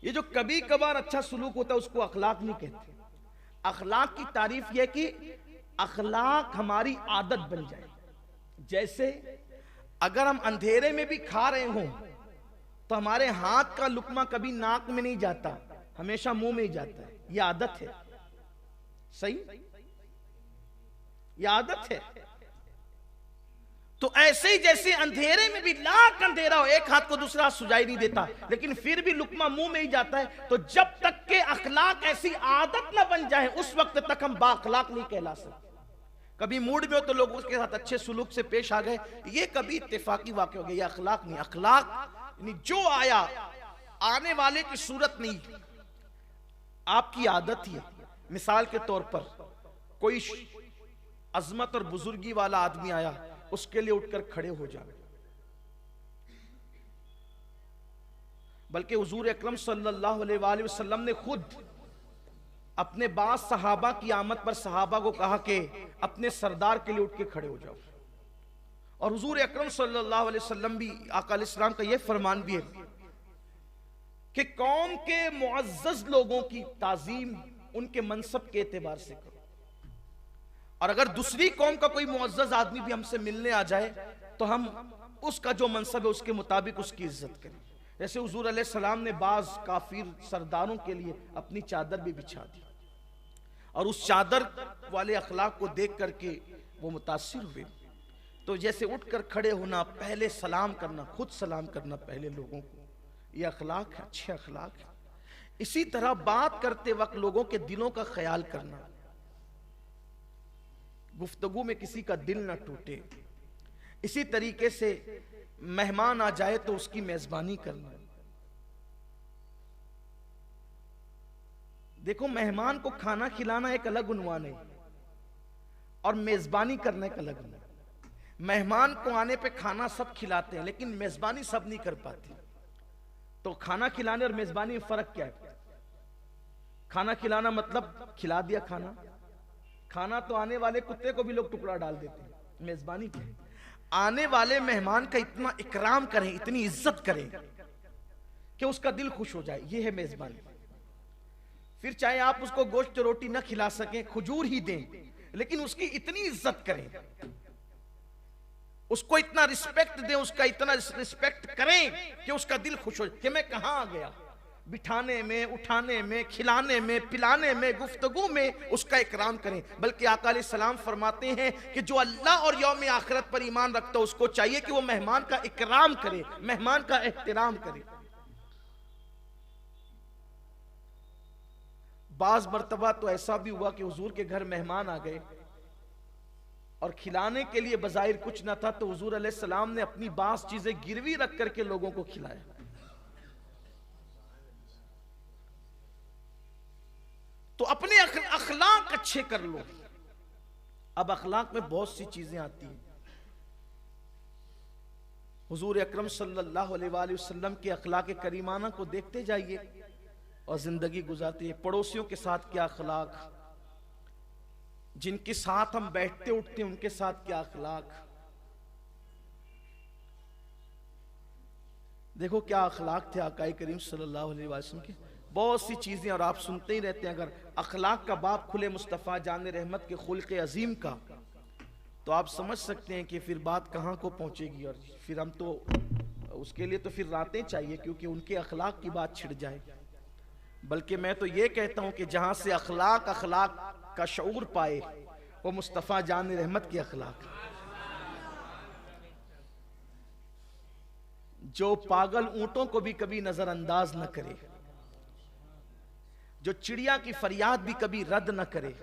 ये जो कभी कभार अच्छा सुलूक होता है उसको अखलाक नहीं कहते। अखलाक की तारीफ यह कि अखलाक हमारी आदत बन जाए। जैसे अगर हम अंधेरे में भी खा रहे हों तो हमारे हाथ का लुकमा कभी नाक में नहीं जाता, हमेशा मुंह में ही जाता है। यह आदत है। सही, यह आदत है। तो ऐसे ही जैसे अंधेरे में भी लाख अंधेरा हो, एक हाथ को दूसरा हाथ सुझाई नहीं देता, लेकिन फिर भी लुकमा मुंह में ही जाता है। तो जब तक के अखलाक ऐसी आदत ना बन जाए उस वक्त तक हम बाअखलाक नहीं कहला सकते। कभी मूड में हो तो लोगों के साथ अच्छे सुलूक से पेश आ गए, ये कभी इत्तेफाकी वाक़या हो गया, ये अखलाक नहीं। अखलाक यानी जो आया आने वाले की सूरत नहीं, आपकी आदत ही है। मिसाल के तौर पर कोई अजमत और बुजुर्गी वाला आदमी आया, उसके लिए उठकर खड़े हो जाए। बल्कि हुजूर अकरम सल्लल्लाहु अलैहि वसल्लम ने खुद अपने बाद सहाबा की आमद पर सहाबा को कहा कि अपने सरदार के लिए उठ के खड़े हो जाओ। और हुजूर अकरम सल्लल्लाहु अलैहि वसल्लम भी, आका अलैहिस्सलाम का यह फरमान भी है कि कौम के मुअज़्ज़ज़ लोगों की ताज़ीम उनके मनसब के एतबार से करो, और अगर दूसरी कौम का कोई मुअज़्ज़ज़ आदमी भी हमसे मिलने आ जाए तो हम उसका जो मनसब है उसके मुताबिक उसकी इज्जत करें। जैसे हुजूर अलैहिस्सलाम ने बाज काफिर सरदारों के लिए अपनी चादर भी बिछा दी, और उस चादर वाले अखलाक को देख करके वो मुतासिर हुए। तो जैसे उठकर खड़े होना, पहले सलाम करना, खुद सलाम करना पहले लोगों को, ये अखलाक है, अच्छे अखलाक है। इसी तरह बात करते वक्त लोगों के दिलों का ख्याल करना, गुफ्तगू में किसी का दिल ना टूटे। इसी तरीके से मेहमान आ जाए तो उसकी मेजबानी करना। देखो, मेहमान को खाना खिलाना एक अलग उन्वान है और मेजबानी करना एक अलग उन्वान। मेहमान को आने पे खाना सब खिलाते हैं, लेकिन मेजबानी सब नहीं कर पाते। तो खाना खिलाने और मेजबानी में फर्क क्या है? खाना खिलाना मतलब खिला दिया खाना, खाना तो आने वाले कुत्ते को भी लोग टुकड़ा डाल देते हैं। मेजबानी क्या है? आने वाले मेहमान का इतना इकराम करें, इतनी इज्जत करें कि उसका दिल खुश हो जाए, यह है मेजबानी। फिर चाहे आप उसको गोश्त रोटी न खिला सकें, खजूर ही दें, लेकिन उसकी इतनी इज्जत करें, उसको इतना रिस्पेक्ट दें, उसका इतना रिस्पेक्ट करें कि उसका दिल खुश हो कि मैं कहां आ गया। बिठाने में, उठाने में, खिलाने में, पिलाने में, गुफ्तगू में उसका इकराम करें। बल्कि आका अलैहिस्सलाम फरमाते हैं कि जो अल्लाह और यौम आखिरत पर ईमान रखता है उसको चाहिए कि वो मेहमान का इकराम करे, मेहमान का एहतराम करे। बाज मर्तबा तो ऐसा भी हुआ कि हुजूर के घर मेहमान आ गए और खिलाने के लिए बज़ाहिर कुछ ना था, तो हुजूर अलैहिस्सलाम ने अपनी बास चीजें गिरवी रख करके लोगों को खिलाया। तो अपने अखलाक अच्छे कर लो। अब अखलाक में बहुत सी चीजें आती हैं। हुजूर अकरम सल्लल्लाहु अलैहि वसल्लम के अखलाक करीमाना को देखते जाइए और जिंदगी गुजारते हैं। पड़ोसियों के साथ क्या अखलाक, जिनके साथ हम बैठते उठते हैं उनके साथ क्या अखलाक। देखो क्या अखलाक थे आका करीम सल्लल्लाहु अलैहि वसल्लम के। बहुत सी चीजें और आप सुनते ही रहते हैं। अगर अखलाक का बाप खुले मुस्तफ़ा जान रहमत के खुल्क़ अजीम का, तो आप समझ सकते हैं कि फिर बात कहाँ को पहुंचेगी। और फिर हम तो उसके लिए तो फिर रातें चाहिए, क्योंकि उनके अखलाक की बात छिड़ जाए। बल्कि मैं तो ये कहता हूं कि जहां से अखलाक का शऊर पाए वो मुस्तफ़ा जान रहमत के अखलाक। जो पागल ऊंटों को भी कभी नजरअंदाज न करे, जो चिड़िया की फरियाद भी कभी रद्द न करे,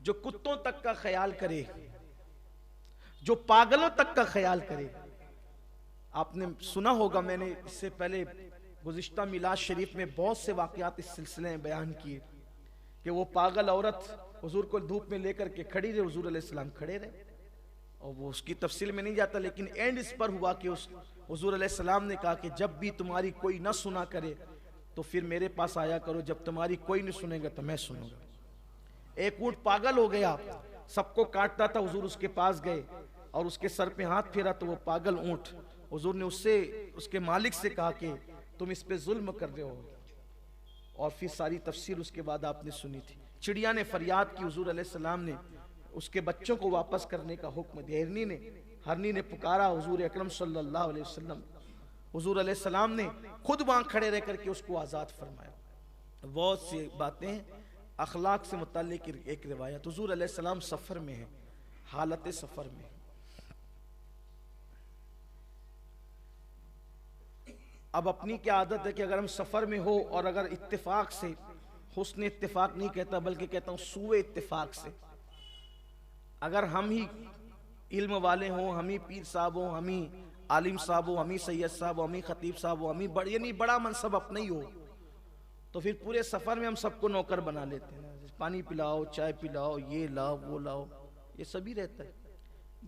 जो कुत्तों तक का ख्याल करे, जो पागलों तक का ख्याल करे। आपने सुना होगा, मैंने इससे पहले गुज़िश्ता मिलाद शरीफ में बहुत से वाक़यात इस सिलसिले में बयान किए कि वो पागल औरत हुजूर को धूप में लेकर के खड़ी रहे, हुजूर अलैहिस्सलाम खड़े रहे, और वो उसकी तफसील में नहीं जाता, लेकिन एंड इस पर हुआ कि उस हुजूर अलैहिस्सलाम ने कहा कि जब भी तुम्हारी कोई न सुना करे तो फिर मेरे पास आया करो, जब तुम्हारी कोई नहीं सुनेगा तो मैं सुनूंगा। एक ऊंट पागल हो गया, सबको काटता था, हुजूर उसके पास गए और उसके सर पे हाथ फेरा, तो वो पागल ऊंट, हुजूर ने उससे, उसके मालिक से कहा कि तुम इस पे जुल्म कर रहे हो, और फिर सारी तफसीर उसके बाद आपने सुनी थी। चिड़िया ने फरियाद की, हुजूर अलैहिस्सलाम ने उसके बच्चों को वापस करने का हुक्म दिया। हरनी ने पुकारा हुजूर अकरम सल्लल्लाहु अलैहि वसल्लम। हुजूर अलैहिस्सलाम ने खुद वहां खड़े रह करके उसको आज़ाद फरमाया। बहुत सी बातें अखलाक से मुताल्लिक एक रिवायत, हुजूर अलैहिस्सलाम सफ़र में है, हालत सफ़र में। अब अपनी क्या आदत है कि अगर हम सफ़र में हो और अगर इत्तेफाक से, हुस्न इत्तेफाक नहीं कहता बल्कि कहता हूँ सूए इत्तेफाक से, अगर हम ही इल्म वाले हों, हम ही पीर साहब हों, हम ही आलिम साहब हो, हम ही सैयद साहब हो, हम ही खतीब साहब हो, हम ही यानी बड़ा मनसब अपना ही हो, तो फिर पूरे सफ़र में हम सबको नौकर बना लेते हैं। पानी पिलाओ, चाय पिलाओ, ये लाओ वो लाओ, ये सभी रहता है।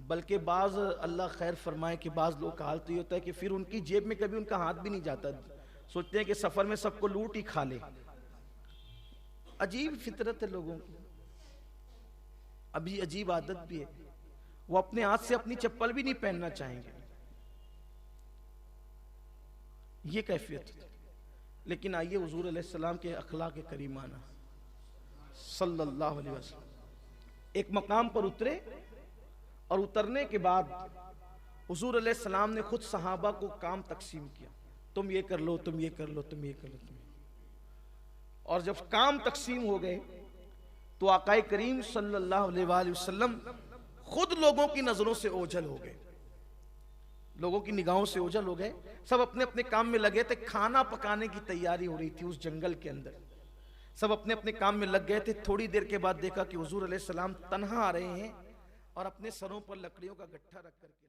बल्कि बाज़ अल्लाह खैर फरमाए कि बाज़ लोग का हाल तो ये होता है कि फिर उनकी जेब में कभी उनका हाथ भी नहीं जाता, सोचते हैं कि सफ़र में सबको लूट ही खा ले। अजीब फितरत है लोगों की, अभी अजीब आदत भी है। वो अपने हाथ से अपनी चप्पल भी नहीं पहनना चाहेंगे, ये कैफियत। लेकिन आइए हुजूर अलैहिस्सलाम के अखलाक करीमाना सल्लल्लाहु अलैहि वसल्लम एक मकाम पर उतरे और उतरने के बाद हुजूर अलैहिस्सलाम ने खुद सहाबा को काम तकसीम किया, तुम ये कर लो, तुम ये कर लो, तुम ये कर लो, तुम। और जब काम तकसीम हो गए तो आकाए करीम सल्लल्लाहु अलैहि वसल्लम खुद लोगों की नजरों से ओझल हो गए, लोगों की निगाहों से ओझल हो गए। सब अपने अपने काम में लगे थे, खाना पकाने की तैयारी हो रही थी उस जंगल के अंदर, सब अपने अपने काम में लग गए थे। थोड़ी देर के बाद देखा कि हुजूर अलैहिस्सलाम तन्हा आ रहे हैं और अपने सरों पर लकड़ियों का गट्ठा रख करके